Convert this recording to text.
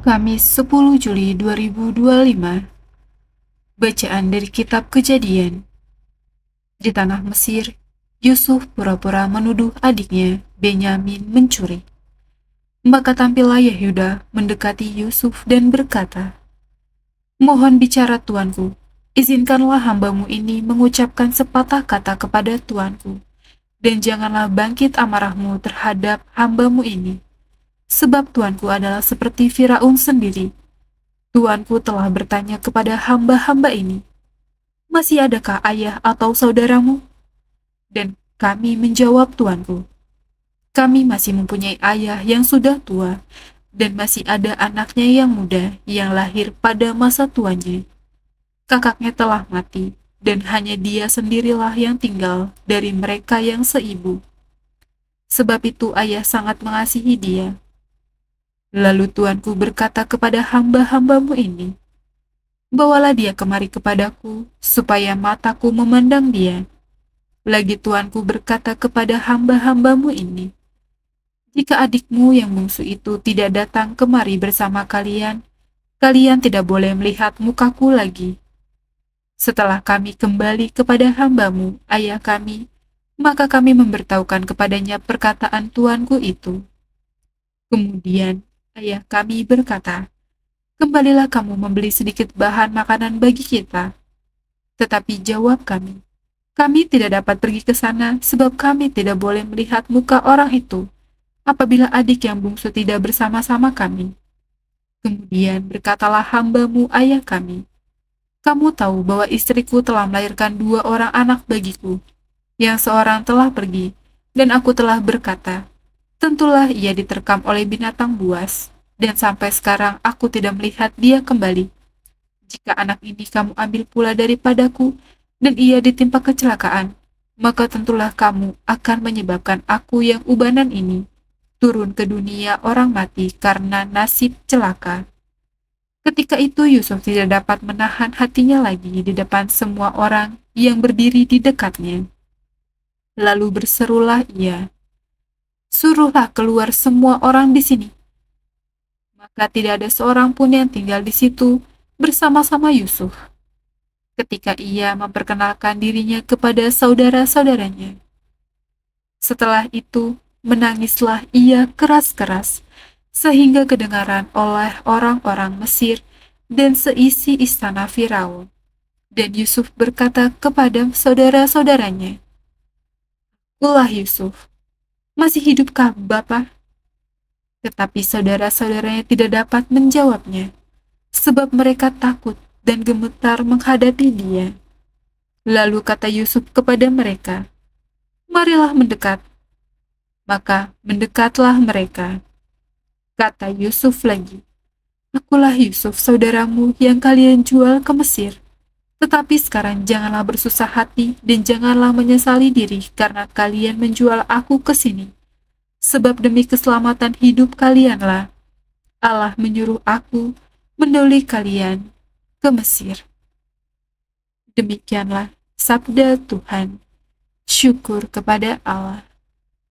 Kamis 10 Juli 2025. Bacaan dari Kitab Kejadian. Di tanah Mesir, Yusuf pura-pura menuduh adiknya Benyamin mencuri. Maka tampillah Yehuda mendekati Yusuf dan berkata, "Mohon bicara tuanku, izinkanlah hambamu ini mengucapkan sepatah kata kepada tuanku, dan janganlah bangkit amarahmu terhadap hambamu ini, sebab tuanku adalah seperti Firaun sendiri. Tuanku telah bertanya kepada hamba-hamba ini, 'Masih adakah ayah atau saudaramu?' Dan kami menjawab tuanku, 'Kami masih mempunyai ayah yang sudah tua, dan masih ada anaknya yang muda yang lahir pada masa tuanya. Kakaknya telah mati, dan hanya dia sendirilah yang tinggal dari mereka yang seibu. Sebab itu ayah sangat mengasihi dia.' Lalu tuanku berkata kepada hamba-hambamu ini, 'Bawalah dia kemari kepadaku, supaya mataku memandang dia.' Lagi tuanku berkata kepada hamba-hambamu ini, 'Jika adikmu yang bungsu itu tidak datang kemari bersama kalian, kalian tidak boleh melihat mukaku lagi.' Setelah kami kembali kepada hambamu, ayah kami, maka kami memberitahukan kepadanya perkataan tuanku itu. Kemudian ayah kami berkata, 'Kembalilah kamu membeli sedikit bahan makanan bagi kita.' Tetapi jawab kami, 'Kami tidak dapat pergi ke sana sebab kami tidak boleh melihat muka orang itu apabila adik yang bungsu tidak bersama-sama kami.' Kemudian berkatalah hambamu ayah kami, 'Kamu tahu bahwa istriku telah melahirkan 2 orang anak bagiku, yang seorang telah pergi, dan aku telah berkata, tentulah ia diterkam oleh binatang buas, dan sampai sekarang aku tidak melihat dia kembali. Jika anak ini kamu ambil pula daripadaku, dan ia ditimpa kecelakaan, maka tentulah kamu akan menyebabkan aku yang ubanan ini turun ke dunia orang mati karena nasib celaka.' Ketika itu Yusuf tidak dapat menahan hatinya lagi di depan semua orang yang berdiri di dekatnya. Lalu berserulah ia, 'Suruhlah keluar semua orang di sini.' Maka tidak ada seorang pun yang tinggal di situ bersama-sama Yusuf ketika ia memperkenalkan dirinya kepada saudara-saudaranya. Setelah itu, menangislah ia keras-keras, sehingga kedengaran oleh orang-orang Mesir dan seisi istana Firaun. Dan Yusuf berkata kepada saudara-saudaranya, 'Ulah Yusuf, masih hidupkah Bapa?' Tetapi saudara-saudaranya tidak dapat menjawabnya, sebab mereka takut dan gemetar menghadapi dia. Lalu kata Yusuf kepada mereka, 'Marilah mendekat.' Maka mendekatlah mereka. Kata Yusuf lagi, 'Akulah Yusuf saudaramu yang kalian jual ke Mesir. Tetapi sekarang janganlah bersusah hati dan janganlah menyesali diri karena kalian menjual aku ke sini. Sebab demi keselamatan hidup kalianlah Allah menyuruh aku mendulik kalian ke Mesir.' Demikianlah sabda Tuhan. Syukur kepada Allah.